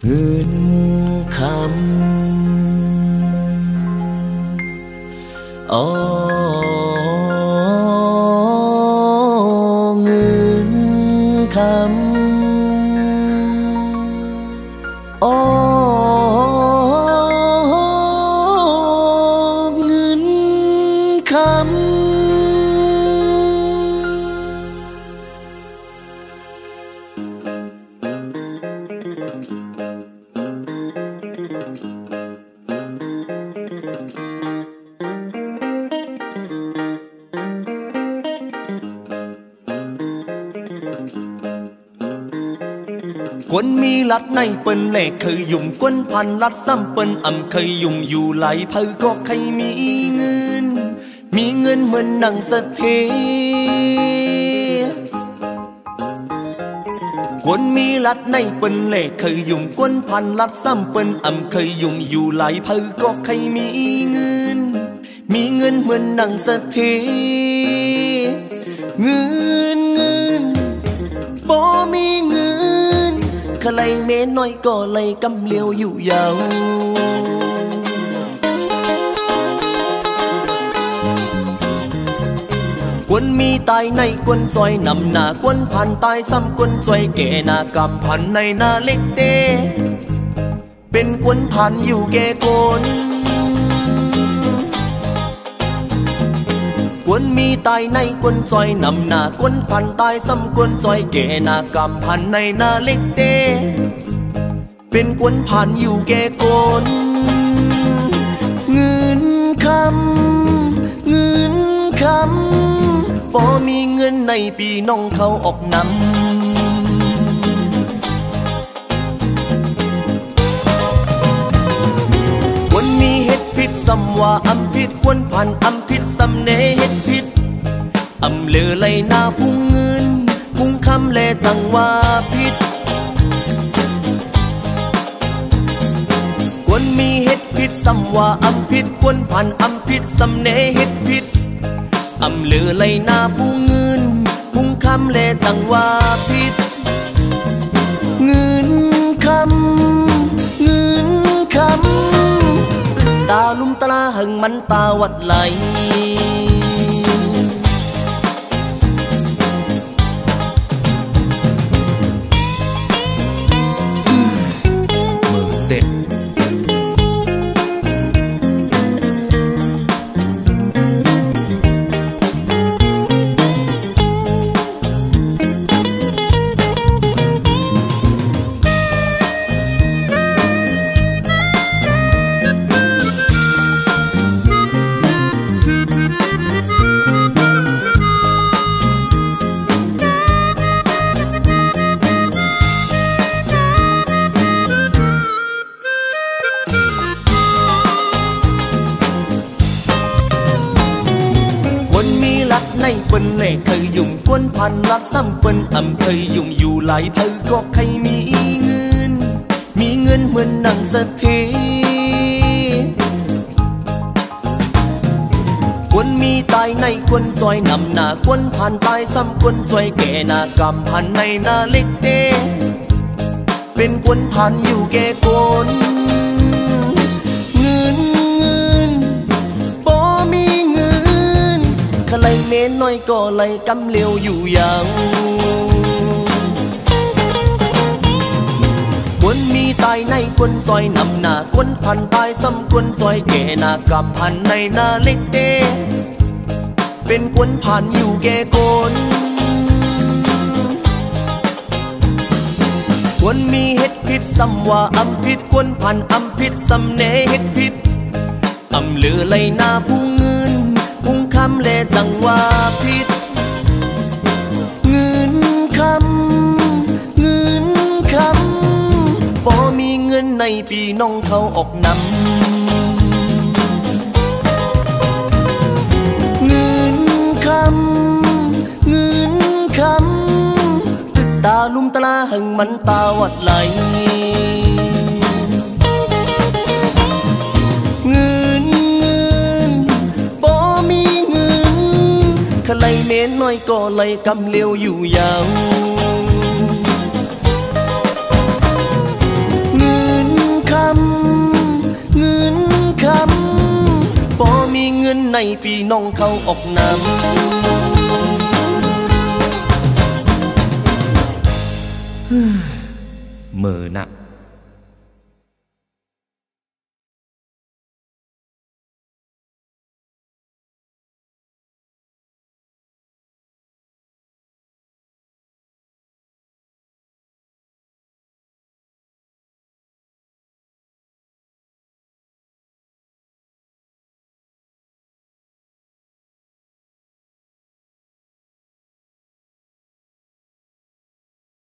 เงินคำเงินคำเงินคำคนมีลัดในเปิ้นแหลกเคยยุ่มก้นพันลัดซ้ำเปิ้นเคยยุ่มอยู่ไหลเพื่อก็ใครมีเงินเหมือนหนังสะเทคนมีลัดในเปิ้นแหลกเคยยุ่มก้นพันลัดซ้ำเปิ้นเคยยุ่มอยู่ไหลเพื่อก็ใครมีเงินเหมือนหนังสะเทเงินบ่มีเงินขะไลเม้น้อยก็ไลกำเลียวอยู่ยาวกวนมีตายในกวนจอยนำหน้ากวนพันตายซ้ำกวนจอยแก่หน้ากำพันในหน้าเล็กเตเป็นกวนพันอยู่แก่กวนกวนมีตายในกวนจอยนำหน้ากวนพันตายซ้ำกวนจอยแก่หน้ากำพันในหน้าเล็กเตเป็นกวนพันอยู่แก่กวนเงินคำพอมีเงินในปีน้องเขาออกนำกวนมีเฮ็ดผิดซ้ำว่าผิดกวนพันผิดซ้ำเนเฮ็ดผิดเลือไหลหน้าพุ่งเงินพุ่งคำแลจังว่าผิดกวนมีเฮ็ดผิดซ้ำว่าผิดกวนพันผิดซ้ำเนเฮ็ดผิดเลือไหลหน้าพุ่งเงินพุ่งคำแลจังว่าผิดเงินคำตาลุ่มตาหึงมันตาวัดไหลในเปิ้นแหลกเคยยุ่มกวนพันลัดซ้ำเปิ้นเคยยุ่มอยู่หลายเพื่อก็ใครมีเงินเหมือนหนังสะเทกวนมีตายในกวนจอยนำหน้ากวนพันตายซ้ำกวนจอยแก่หน้ากำพันในหน้าเล็กเตเป็นกวนพันอยู่แก่กวนเงินบ่มีเงินขะไลเม้น้อยก็ไลกำเลียวอยู่ยาวกวนมีตายในกวนจอยนำหน้ากวนพันตายซ้ำกวนจอยแก่หน้ากำพันในหน้าเล็กเตเป็นกวนพันอยู่แก่กวนกวนมีเฮ็ดผิดซ้ำว่าผิดกวนพันผิดซ้ำเนเฮ็ดผิดเลือไหลหน้าพุ่งเงินพุ่งคำแลจังว่าผิดเงินคำพอมีเงินในปีน้องเขาออกนำเงินคำตึกตาลุ่มตาหึงมันตาวัดไหลขะไลเม้น้อยก็ไลกำเลียวอยู่ยาวเงิ นในปีน้องเขาออกนำเหม่อนะ